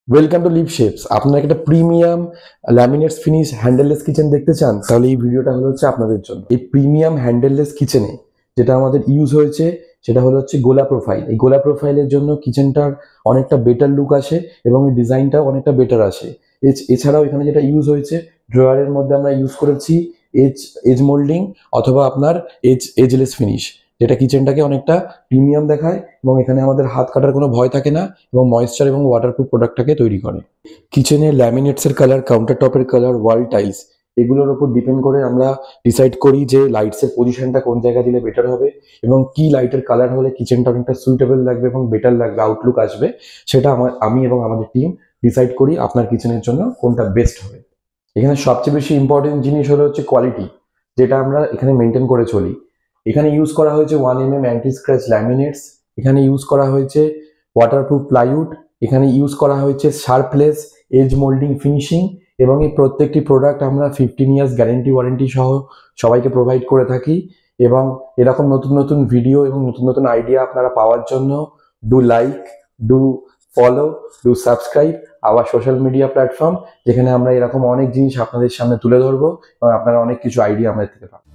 Welcome to leave shapes. আপনারা একটা premium laminates finish handleless kitchen দেখতে চান, তাহলে এই ভিডিওটা হচ্ছে আপনাদের জন্য। এই প্রিমিয়াম হ্যান্ডেললেস কিচেনে যেটা আমাদের ইউজ হয়েছে সেটা হচ্ছে গোলা প্রোফাইল। এই গোলা প্রোফাইলের জন্য কিচেনটার অনেকটা বেটার লুক আসে এবং এই ডিজাইনটাও অনেকটা বেটার আসে। এছাড়াও এখানে যেটা ইউজ হয়েছে, ড্রয়ারের মধ্যে আমরা ইউজ করেছি এজ এজ মোল্ডিং অথবা আপনার এজলেস ফিনিশ, যেটা কিচেনটাকে অনেকটা প্রিমিয়াম দেখায় এবং এখানে আমাদের হাত কাটার কোনো ভয় থাকে না এবং ময়েশ্চার এবং ওয়াটারপ্রুফ প্রোডাক্টটাকে তৈরি করে। কিচেনে ল্যামিনেটসের কালার, কাউন্টার টপের কালার, ওয়াল টাইলস এগুলোর উপর ডিপেন্ড করে আমরা ডিসাইড করি যে লাইটসের পজিশনটা কোন জায়গায় দিলে বেটার হবে এবং কি লাইটের কালার হলে কিচেনটা অনেকটা সুইটেবল লাগবে এবং বেটার লাগবে, আউটলুক আসবে। সেটা আমি এবং আমাদের টিম ডিসাইড করি আপনার কিচেনের জন্য কোনটা বেস্ট হবে। এখানে সবচেয়ে বেশি ইম্পর্টেন্ট জিনিস হচ্ছে কোয়ালিটি, যেটা আমরা এখানে মেনটেন করে চলি। এখানে ইউজ করা হয়েছে 1 mm অ্যান্টি স্ক্র্যাচ ল্যামিনেটস, এখানে ইউজ করা হয়েছে ওয়াটারপ্রুফ প্লাইউড, এখানে ইউজ করা হয়েছে শার্পলেস এজ মোল্ডিং ফিনিশিং এবং এই প্রত্যেকটি প্রোডাক্ট আমরা 15 ইয়ার্স গ্যারেন্টি ওয়ারেন্টি সহ সবাইকে প্রোভাইড করে থাকি। এবং এরকম নতুন নতুন ভিডিও এবং নতুন নতুন আইডিয়া আপনারা পাওয়ার জন্য do like, do follow, do subscribe our social media platform, যেখানে আমরা এরকম অনেক জিনিস আপনাদের সামনে তুলে ধরবো এবং আপনারা অনেক কিছু আইডিয়া আমাদের থেকে পাবেন।